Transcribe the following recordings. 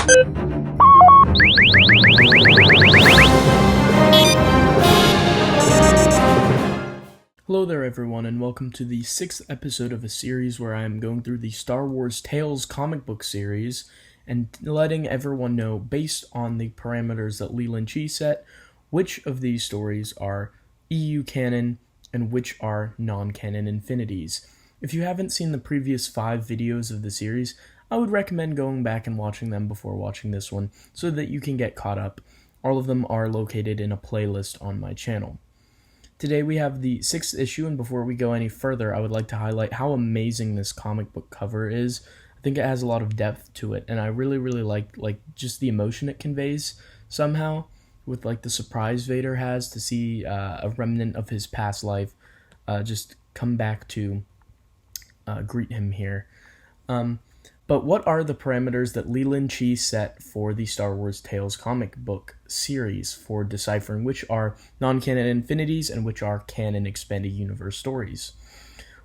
Hello there everyone, and welcome to the 6th episode of a series where I am going through the Star Wars Tales comic book series and letting everyone know, based on the parameters that Leland Chee set, which of these stories are EU Canon and which are Non Canon Infinities. If you haven't seen the previous 5 videos of the series, I would recommend going back and watching them before watching this one so that you can get caught up. All of them are located in a playlist on my channel. Today we have the 6th issue, and before we go any further, I would like to highlight how amazing this comic book cover is. I think it has a lot of depth to it, and I really like just the emotion it conveys somehow, with like the surprise Vader has to see a remnant of his past life just come back to greet him here. But what are the parameters that Leland Chee set for the Star Wars Tales comic book series for deciphering which are non-canon infinities and which are canon expanded universe stories?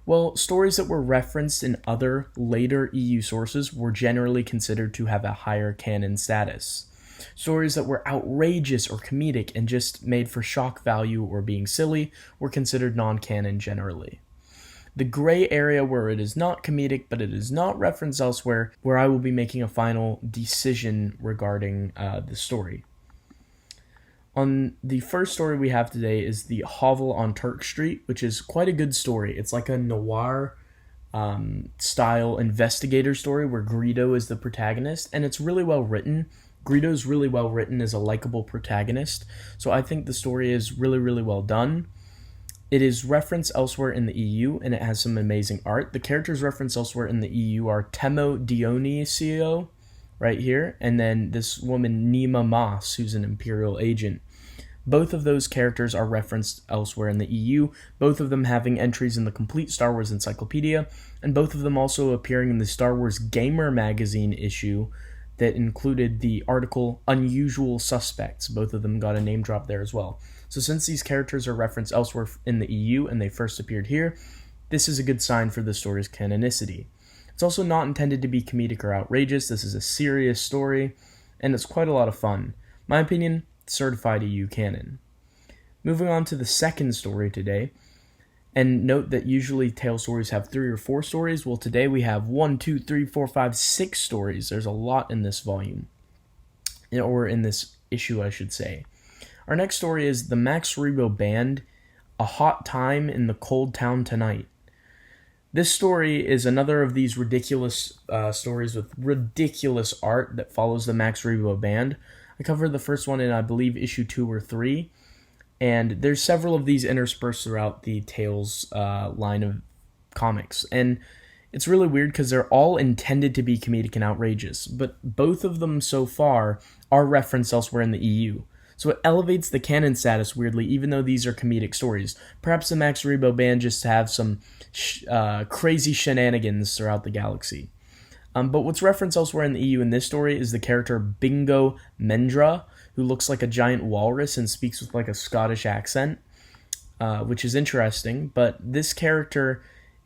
Well, stories that were referenced in other later EU sources were generally considered to have a higher canon status. Stories that were outrageous or comedic and just made for shock value or being silly were considered non-canon generally. The gray area where it is not comedic, but it is not referenced elsewhere, where I will be making a final decision regarding the story. On the first story we have today is the Hovel on Turk Street, which is quite a good story. It's like a noir style investigator story where Greedo is the protagonist, and it's really well written. Greedo's really well written as a likable protagonist, so I think the story is really well done. It is referenced elsewhere in the EU, and it has some amazing art. The characters referenced elsewhere in the EU are Temo Dionisio, right here, and then this woman Nima Mas, who's an Imperial agent. Both of those characters are referenced elsewhere in the EU, both of them having entries in the Complete Star Wars Encyclopedia, and both of them also appearing in the Star Wars Gamer magazine issue that included the article Unusual Suspects. Both of them got a name drop there as well. So since these characters are referenced elsewhere in the EU and they first appeared here, this is a good sign for the story's canonicity. It's also not intended to be comedic or outrageous. This is a serious story, and it's quite a lot of fun. My opinion, certified EU canon. Moving on to the second story today, and note that usually tale stories have 3 or 4 stories. Well, today we have 1, 2, 3, 4, 5, 6 stories. There's a lot in this volume, or in this issue, I should say. Our next story is The Max Rebo Band, A Hot Time in the Cold Town Tonight. This story is another of these ridiculous stories with ridiculous art that follows the Max Rebo Band. I covered the first one in, I believe, issue 2 or 3, and there's several of these interspersed throughout the Tales line of comics. And it's really weird because they're all intended to be comedic and outrageous, but both of them so far are referenced elsewhere in the EU. So it elevates the canon status weirdly, even though these are comedic stories. Perhaps the Max Rebo Band just have some crazy shenanigans throughout the galaxy. But what's referenced elsewhere in the EU in this story is the character Bingo Mendra, who looks like a giant walrus and speaks with like a Scottish accent, which is interesting. But this character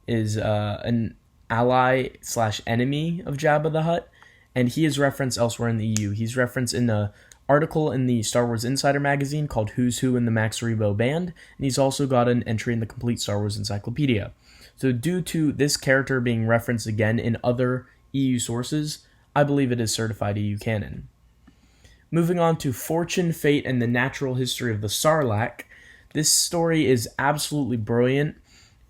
is an ally/enemy of Jabba the Hutt, and he is referenced elsewhere in the EU. He's referenced in the article in the Star Wars Insider magazine called Who's Who in the Max Rebo Band, and he's also got an entry in the Complete Star Wars Encyclopedia. So due to this character being referenced again in other EU sources, I believe it is certified EU canon. Moving on to Fortune, Fate, and the Natural History of the Sarlacc. This story is absolutely brilliant.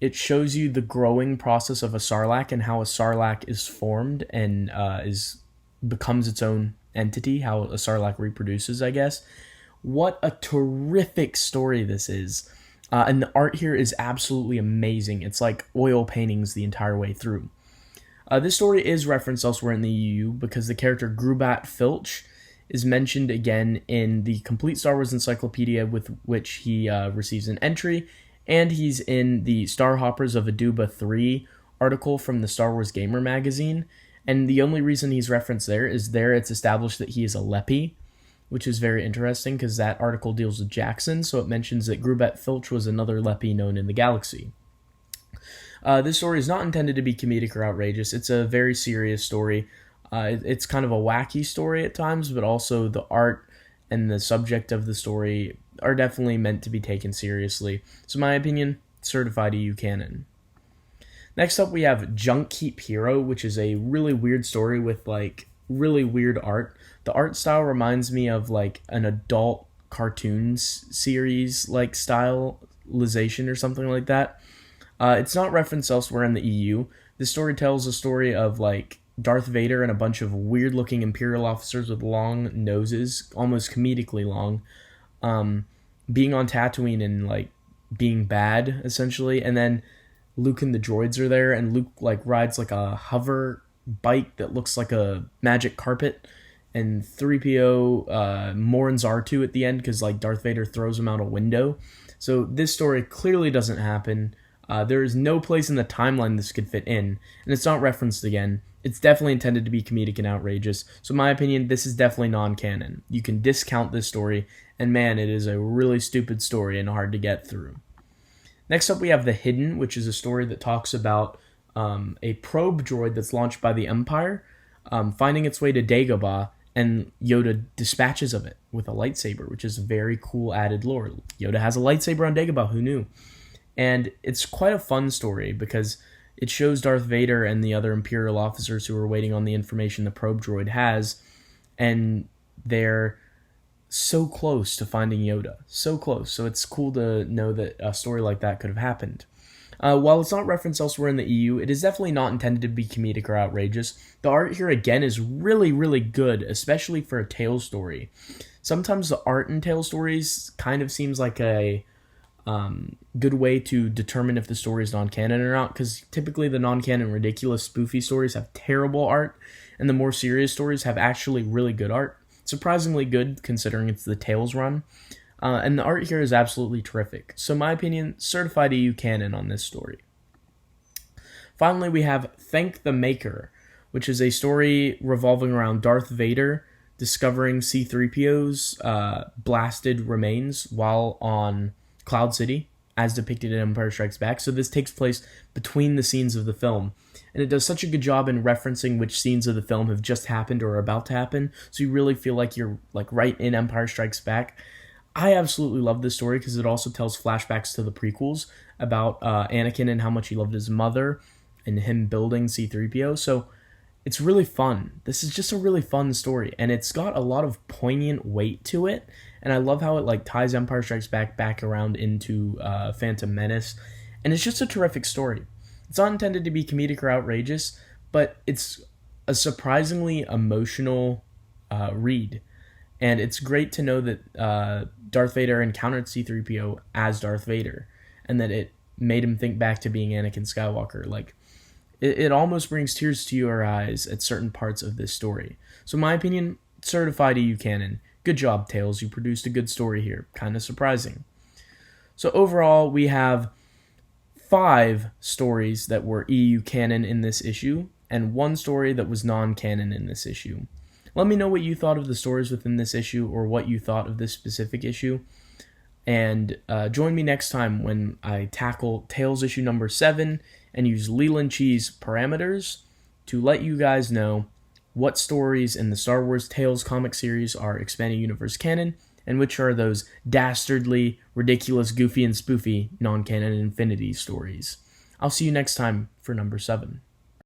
It shows you the growing process of a Sarlacc and how a Sarlacc is formed and becomes its own entity, how a Sarlacc reproduces, I guess. What a terrific story this is. And the art here is absolutely amazing. It's like oil paintings the entire way through. This story is referenced elsewhere in the EU because the character Grubat Filch is mentioned again in the Complete Star Wars Encyclopedia, with which he receives an entry, and he's in the Starhoppers of Aduba 3 article from the Star Wars Gamer magazine. And the only reason he's referenced there is it's established that he is a Lepi, which is very interesting because that article deals with Jackson, so it mentions that Grubat Filch was another Lepi known in the galaxy. This story is not intended to be comedic or outrageous. It's a very serious story. It's kind of a wacky story at times, but also the art and the subject of the story are definitely meant to be taken seriously. So, in my opinion, certified EU canon. Next up, we have Junk Keep Hero, which is a really weird story with like really weird art. The art style reminds me of like an adult cartoons series like stylization or something like that. It's not referenced elsewhere in the EU. This story tells a story of like Darth Vader and a bunch of weird looking Imperial officers with long noses, almost comedically long, being on Tatooine and like being bad essentially. And then Luke and the droids are there, and Luke like rides like a hover bike that looks like a magic carpet, and 3PO mourns R2 at the end because like Darth Vader throws him out a window. So this story clearly doesn't happen. There is no place in the timeline this could fit in, and it's not referenced again. It's definitely intended to be comedic and outrageous. So in my opinion, this is definitely non-canon. You can discount this story, and man, it is a really stupid story and hard to get through. Next up, we have The Hidden, which is a story that talks about a probe droid that's launched by the Empire, finding its way to Dagobah, and Yoda dispatches of it with a lightsaber, which is a very cool added lore. Yoda has a lightsaber on Dagobah, who knew? And it's quite a fun story because it shows Darth Vader and the other Imperial officers who are waiting on the information the probe droid has, and they're so close to finding Yoda. So close. So it's cool to know that a story like that could have happened. While it's not referenced elsewhere in the EU, it is definitely not intended to be comedic or outrageous. The art here, again, is really, really good, especially for a tale story. Sometimes the art in tale stories kind of seems like a good way to determine if the story is non-canon or not, because typically the non-canon ridiculous spoofy stories have terrible art, and the more serious stories have actually really good art. Surprisingly good considering it's the Tales run. And the art here is absolutely terrific. So in my opinion, certified EU canon on this story. Finally, we have Thank the Maker, which is a story revolving around Darth Vader discovering C-3PO's blasted remains while on Cloud City, as depicted in Empire Strikes Back. So this takes place between the scenes of the film. And it does such a good job in referencing which scenes of the film have just happened or are about to happen. So you really feel like you're like right in Empire Strikes Back. I absolutely love this story because it also tells flashbacks to the prequels about Anakin and how much he loved his mother and him building C-3PO. So it's really fun. This is just a really fun story, and it's got a lot of poignant weight to it. And I love how it like ties Empire Strikes Back around into Phantom Menace. And it's just a terrific story. It's not intended to be comedic or outrageous, but it's a surprisingly emotional read. And it's great to know that Darth Vader encountered C-3PO as Darth Vader, and that it made him think back to being Anakin Skywalker. Like, it almost brings tears to your eyes at certain parts of this story. So in my opinion, certified EU canon. Good job, Tales. You produced a good story here. Kind of surprising. So overall, we have 5 stories that were EU canon in this issue, and 1 story that was non-canon in this issue. Let me know what you thought of the stories within this issue, or what you thought of this specific issue. And join me next time when I tackle Tales issue number 7 and use Leland Chee's parameters to let you guys know what stories in the Star Wars Tales comic series are expanded universe canon, and which are those dastardly, ridiculous, goofy, and spoofy non-canon Infinities stories. I'll see you next time for number 7.